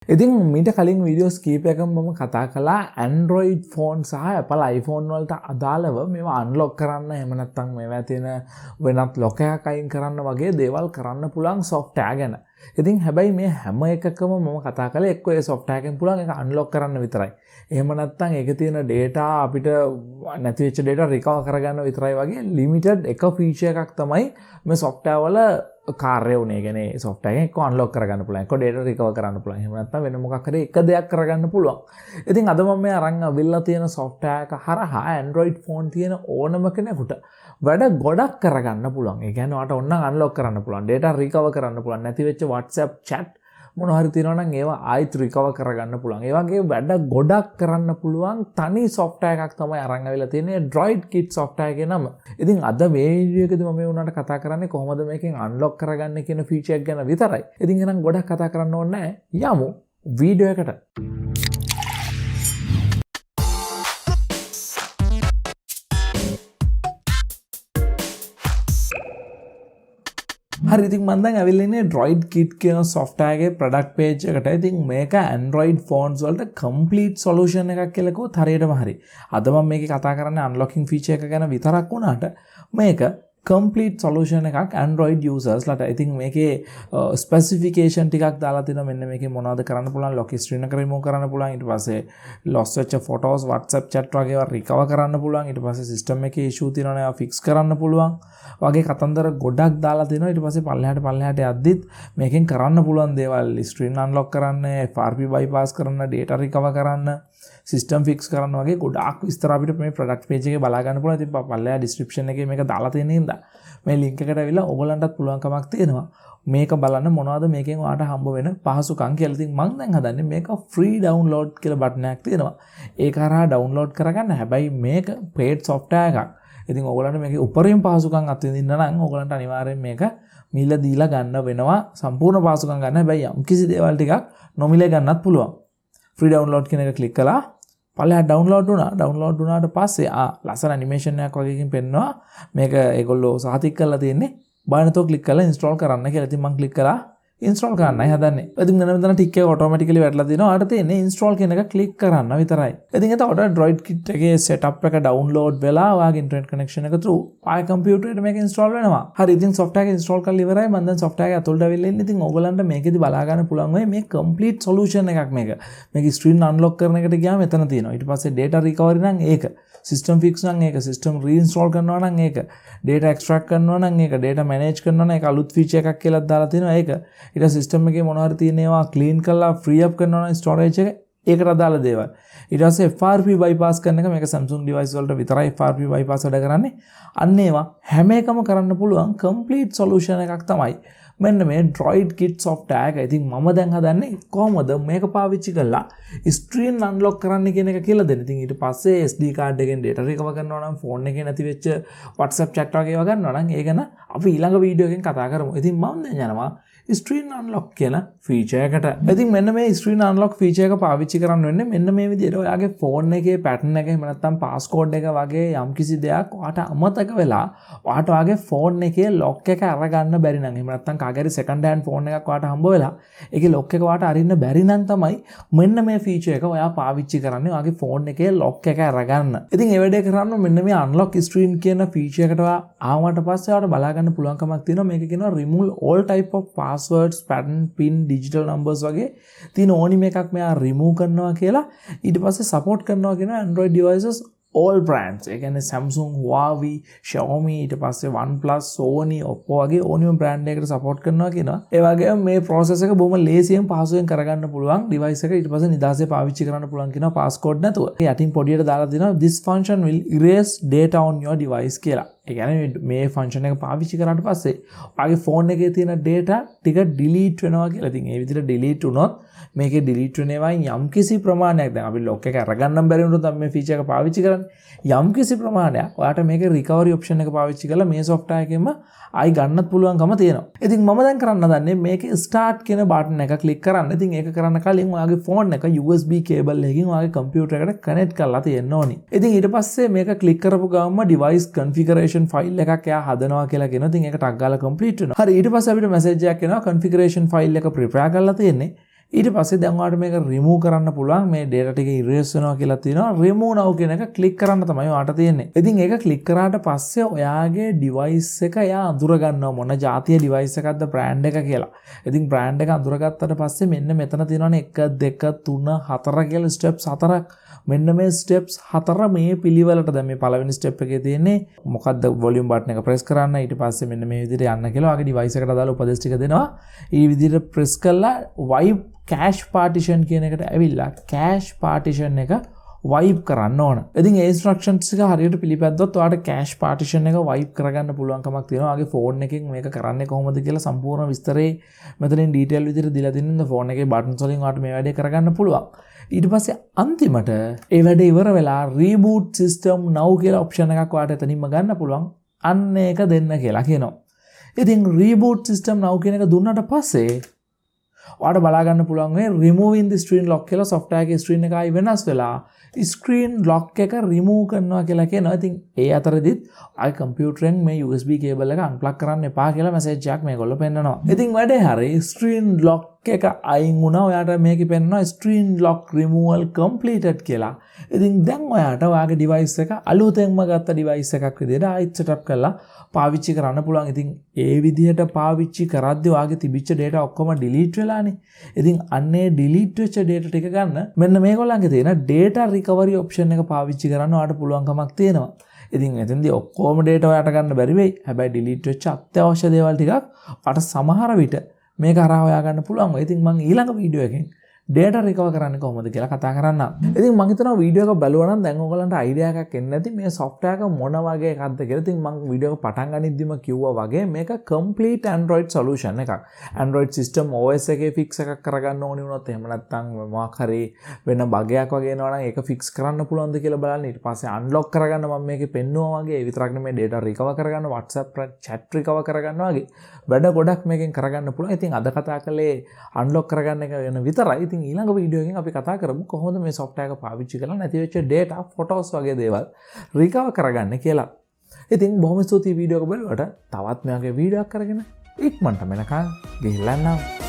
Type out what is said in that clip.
ඉතින් මීට කලින් වීඩියෝස් කීපයකම මම කතා කළා Android phone සහ Apple iPhone වලට අදාළව මේවා අන්ලොක් කරන්න එහෙම නැත්නම් මේවා තියෙන වෙනත් ලොක් එකක් අයින් කරන්න වගේ දේවල් කරන්න පුළුවන් software ගැන. ඉතින් හැබැයි මේ හැම එකකම මම කතා කළේ එක්ක ඒ software එකෙන් පුළුවන් ඒක අන්ලොක් කරන්න විතරයි. එහෙම නැත්නම් ඒකේ තියෙන data අපිට නැති වෙච්ච data recover කරගන්න විතරයි වගේ limited එක feature එකක් තමයි මේ software වල කාර්ය වුණේ. කියන්නේ software එකෙන් එක්ක unlock කරගන්න පුළුවන්. එක්ක data recover කරන්න පුළුවන්. එහෙම නැත්නම් වෙන මොකක් හරි එක දෙයක් කරගන්න පුළුවන්. ඉතින් අද මම මේ අරන් අවිල්ලා තියෙන software එක හරහා Android phone තියෙන ඕනම කෙනෙකුට වැඩ ගොඩක් කරගන්න පුළුවන්. ඒ කියන්නේ ඔයාලට ඕනනම් unlock කරන්න පුළුවන්. data recover කරන්න පුළුවන්. නැති වෙච්ච WhatsApp chat මොන හරි තියෙනවා නම් ඒවා ආයෙත් recover කරගන්න පුළුවන්. ඒ වගේ වැඩ ගොඩක් කරන්න පුළුවන් තනි software එකක් තමයි අරන් අවිල්ලා තියෙන්නේ Droid Kit software එකේ නම. ඉතින් අද මේ වීඩියෝ එකේදී මම මේ උනාට කතා කරන්නේ කොහොමද මේකෙන් unlock කරගන්නේ කියන feature එක ගැන විතරයි. ඉතින් එහෙනම් ගොඩක් කතා කරන්න ඕනේ නැහැ. යමු වීඩියෝ එකට. හරි ඉතින් මම දැන් ඇවිල්ලා ඉන්නේ Droid Kit කියන software එකේ product page එකට. ඉතින් මේක Android phones වලට complete solution එකක් කියලා කිව්වොත් හරියටම හරි. අද මම මේකේ කතා කරන්නේ unlocking feature එක ගැන විතරක් වුණාට මේක complete solution එකක් Android users ලට. ඉතින් මේකේ specification ටිකක් දාලා තිනවා. මෙන්න මේකේ මොනවද කරන්න පුළුවන්, lock screen එක remove කරන්න පුළුවන්, ඊට පස්සේ lost වෙච්ච photos WhatsApp chat වගේ ඒවා recover කරන්න පුළුවන්, ඊට පස්සේ system එකේ issue තියෙනවා ඒවා fix කරන්න පුළුවන් වගේ කතන්දර ගොඩක් දාලා තිනවා. ඊට පස්සේ පල්ලෙහාට යද්දිත් මේකෙන් කරන්න පුළුවන් දේවල් screen unlock කරන්න, FRP bypass කරන්න, data recover කරන්න, system fix කරන්න වගේ ගොඩාක් විස්තර අපිට මේ product page එකේ බලා ගන්න පුළුවන්. ඉතින් පල්ලෙහා description එකේ මේක දාලා තියෙන හින්දා මේ link එකට ඇවිල්ලා ඔයගලන්ටත් පුළුවන්කමක් තියෙනවා මේක බලන්න මොනවද මේකෙන් ඔයාලට හම්බ වෙන පහසුකම් කියලා. ඉතින් මම දැන් හදන්නේ මේක free download කියලා බටන් එකක් තියෙනවා. ඒක හරහා download කරගන්න. හැබැයි මේක paid software එකක්. ඉතින් ඔයගලන්ට මේකේ උපරිම පහසුකම් අත්විඳින්න නම් ඔයගලන්ට අනිවාර්යෙන් මේක මිල දීලා ගන්න වෙනවා. සම්පූර්ණ පහසුකම් ගන්න. හැබැයි යම් කිසි දේවල් ටිකක් නොමිලේ ගන්නත් පුළුවන්. free download කියන එක ක්ලික් කළා. පල්ලෙහා download වුණාට පස්සේ ලස්සන animation එකක් වගේකින් පෙන්නවා. මේක ඒගොල්ලෝ සාතික් කරලා තියෙන්නේ. බලනතෝ ක්ලික් කරලා install කරන්න කියලා. ඉතින් මම ක්ලික් කළා install කරන්නයි හදන්නේ. ඉතින් මෙතන ටික් එක automatically වැටලා තිනවා. ආට තියෙන්නේ install කියන එක ක්ලික් කරන්න විතරයි. ඉතින් එතකොට Droid Kit එකේ setup එක download වෙලා ඔයාගේ internet connection එක through ආය computer එකට මේක install වෙනවා. හරි ඉතින් software එක install කරලා ඉවරයි. මම දැන් software එක ඇතුළට අවිල්ලා ඉන්නේ. ඉතින් ඔයගලන්ට මේකෙදි බලා ගන්න පුළුවන් වෙයි මේ complete solution එකක් මේක. මේක screen unlock කරන එකට ගියාම මෙතන තියෙනවා. ඊට පස්සේ data recovery නම් ඒක. system fix නම් ඒක. system reinstall කරනවා නම් ඒක. data extract කරනවා නම් ඒක. data manage කරනවා නම් ඒක අලුත් feature එකක් කියලා දාලා තියෙනවා ඒක. ඊට සිස්ටම් එකේ මොනවාරි තියෙන ඒවා ක්ලීන් කරලා ෆ්‍රී අප් කරනවා නම් ස්ටෝරේජ් එක ඒකට අදාළ දේවල්. ඊට පස්සේ FRP bypass කරන එක මේක Samsung device වලට විතරයි FRP bypass වැඩ කරන්නේ. අන්න ඒවා හැම එකම කරන්න පුළුවන් complete solution එකක් තමයි මෙන්න මේ Droid Kit software එක. ඉතින් මම දැන් හදන්නේ කොහොමද මේක පාවිච්චි කරලා screen unlock කරන්න කියන එක කියලා දෙන්න. ඉතින් ඊට පස්සේ SD card එකෙන් data recover කරනවා නම් phone එකේ නැති වෙච්ච WhatsApp chat වගේ ඒවා ගන්නවා නම් ඒ ගැන අපි ඊළඟ වීඩියෝ එකෙන් කතා කරමු. ඉතින් මම දැන් යනවා screen unlock කියන feature එකට. ඉතින් මෙන්න මේ screen unlock feature එක පාවිච්චි කරන්න වෙන්නේ මෙන්න මේ විදිහට. ඔයාගේ phone එකේ pattern එක එහෙම නැත්නම් passcode එක වගේ යම්කිසි දෙයක් ඔයාට අමතක වෙලා ඔයාට ඔයාගේ phone එකේ lock එක අරගන්න බැරි නම් එහෙම නැත්නම් කාගේරි second hand phone එකක් ඔයාට හම්බ වෙලා ඒකේ lock එක ඔයාට අරින්න බැරි නම් තමයි මෙන්න මේ feature එක ඔයා පාවිච්චි කරන්නේ ඔයාගේ phone එකේ lock එක අරගන්න. ඉතින් ඒ වැඩේ කරන්න මෙන්න මේ unlock screen කියන feature එකට ඔයා ආවට පස්සේ ඔයාට බලා ගන්න පුළුවන්කමක් තියෙනවා. මේක කියනවා remove all type of passwords, pattern, pin, digital numbers වගේ තියෙන ඕනිම එකක් මෙයා remove කරනවා කියලා. ඊට පස්සේ support කරනවා කියන Android devices all brands. ඒ කියන්නේ Samsung, Huawei, Xiaomi, ඊට පස්සේ OnePlus, Sony, Oppo වගේ ඕනිම brand එකකට support කරනවා කියනවා. ඒ වගේම මේ process එක බොහොම ලේසියෙන් පහසුවෙන් කරගන්න පුළුවන් device එක. ඊට පස්සේ නිදාසේ පාවිච්චි කරන්න පුළුවන් කියනවා passcode නැතුව. යටින් පොඩියට දාලා දෙනවා this function will erase data on your device කියලා. ඒ කියන්නේ මේ ෆන්ක්ෂන් එක පාවිච්චි කරාට පස්සේ ඔයාගේ ෆෝන් එකේ තියෙන data ටික delete වෙනවා කියලා. ඉතින් ඒ විදිහට delete වුණොත් මේකේ delete වෙන ඒවායින් යම්කිසි ප්‍රමාණයක් දැන් අපි lock එක අරගන්නම් බැරි වුණොත් අපි මේ feature එක පාවිච්චි කරන්නේ. යම්කිසි ප්‍රමාණයක් ඔයාට මේකේ recovery option එක පාවිච්චි කරලා මේ software එකෙන්ම ආයි ගන්නත් පුළුවන්කම තියෙනවා. ඉතින් මම දැන් කරන්න හදන්නේ මේකේ start කියන button එක click කරන්න. ඉතින් ඒක කරන්න කලින් ඔයාගේ phone එක USB cable එකකින් ඔයාගේ computer එකට connect කරලා තියෙන්න ඕනි. ඉතින් ඊට පස්සේ මේක click කරපු ගමන්ම device configuration file එකක් එයා හදනවා කියලා කියනවා. ඉතින් ඒක ටක් ගාලා complete වෙනවා. හරි ඊට පස්සේ අපිට message එකක් එනවා configuration file එක prepare කරලා තියෙන්නේ. ඊට පස්සේ දැන් ඔයාලට මේක රිමූව් කරන්න පුළුවන් මේ data ටික erase වෙනවා කියලා තියෙනවා remove now කියන එක ක්ලික් කරන්න තමයි ඔයාලට තියෙන්නේ. ඉතින් ඒක ක්ලික් කරාට පස්සේ ඔයාගේ device එක එයා අඳුර ගන්නවා මොන જાතිය device එකක්ද brand එක කියලා. ඉතින් brand එක අඳුරගත්තට පස්සේ මෙන්න මෙතන තියෙනවානේ 1 2 3 4 කියලා steps 4ක්. මෙන්න මේ steps 4 මේ පිළිවෙලට දැන් මේ පළවෙනි step එකේ තියෙන්නේ මොකද්ද volume button එක press කරන්න ඊට පස්සේ මෙන්න මේ විදිහට යන්න කියලා ඔයාගේ device එකට අදාළ උපදෙස් ටික දෙනවා. ඊ විදිහට press කළා wipe cache partition කියන එකට ඇවිල්ලා cache partition එක wipe කරන්න ඕන. ඉතින් ඒ instructions ටික හරියට පිළිපැද්දොත් ඔයාලට cache partition එක wipe කරගන්න පුළුවන්කමක් තියෙනවා. ඔයාගේ phone එකෙන් මේක කරන්නේ කොහොමද කියලා සම්පූර්ණ විස්තරේ මෙතනින් detail විදිහට දීලා තින්නේ phone එකේ buttons වලින් ඔයාලට මේ වැඩේ කරගන්න පුළුවන්. ඊට පස්සේ අන්තිමට ඒ වැඩේ ඉවර වෙලා reboot system now කියලා option එකක් ඔයාලට එතනින්ම ගන්න පුළුවන්. අන්න ඒක දෙන්න කියලා කියනවා. ඉතින් reboot system now කියන එක දුන්නාට පස්සේ ඔයාලට බලා ගන්න පුළුවන් මේ removing the screen lock කියලා software එකේ screen එක ආයි වෙනස් වෙලා screen lock එක remove කරනවා කියලා කියනවා. ඉතින් ඒ අතරදිත් ආයි කම්පියුටරෙන් මේ USB cable එක unplug කරන්න එපා කියලා message එකක් මේගොල්ලෝ පෙන්නනවා. ඉතින් වැඩේ හරි screen lock එක අයින් වුණා. ඔයාට මේකේ පෙන්නනවා screen lock removal completed කියලා. ඉතින් දැන් ඔයාට ඔයාගේ device එක අලුතෙන්ම ගත්ත device එකක් විදිහට ආයිත් setup කරලා පාවිච්චි කරන්න පුළුවන්. ඉතින් ඒ විදිහට පාවිච්චි කරද්දී ඔයාගේ තිබිච්ච data ඔක්කොම delete වෙලානේ. ඉතින් අන්නේ delete වෙච්ච data ටික ගන්න මෙන්න මේගොල්ලන්ගේ තියෙන data recovery option එක පාවිච්චි කරන්න ඔයාලට පුළුවන්කමක් තියෙනවා. ඉතින් එතෙන්දී ඔක්කොම data ඔයාලට ගන්න බැරි වෙයි. හැබැයි delete වෙච්ච අත්‍යවශ්‍ය දේවල් ටිකක් ඔයාලට සමහර විට මේක හරහා හොයා ගන්න පුළුවන්. ඉතින් මම ඊළඟ වීඩියෝ එකෙන් data recover කරන්නේ කොහොමද කියලා කතා කරන්න. ඉතින් මම හිතනවා වීඩියෝ එක බලුවා නම් දැන් ඔයගලන්ට idea එකක් එන්නේ නැති මේ software එක මොන වගේ එකක්ද කියලා. ඉතින් මම වීඩියෝ එක පටන් ගනිද්දිම කිව්වා වගේ මේක complete Android solution එකක්. Android system OS එකේ fix එකක් කරගන්න ඕනි වුණොත් එහෙම නැත්නම් මොකක් හරි වෙන බගයක් වගේ එනවා නම් ඒක fix කරන්න පුළුවන්ද කියලා බලන්න. ඊට පස්සේ unlock කරගන්න මම මේකේ පෙන්නුවා වගේ. ඒ විතරක් නෙමෙයි data recover කරගන්න, WhatsApp chat recover කරගන්න වගේ වැඩ ගොඩක් මේකෙන් කරගන්න පුළුවන්. ඉතින් අද කතා කළේ unlock කරගන්න එක වෙන විතරයි. ඉතින් ඊළඟ වීඩියෝ එකෙන් අපි කතා කරමු කොහොමද මේ software එක පාවිච්චි කරලා නැති වෙච්ච data, photos වගේ දේවල් recover කරගන්න කියලා. ඉතින් බොහොම ස්තුතියි වීඩියෝ එක බලුවට. තවත් මේ වගේ වීඩියෝ එකක් කරගෙන ඉක්මනට මෙනකන් ගිහිල්ලා යන්න.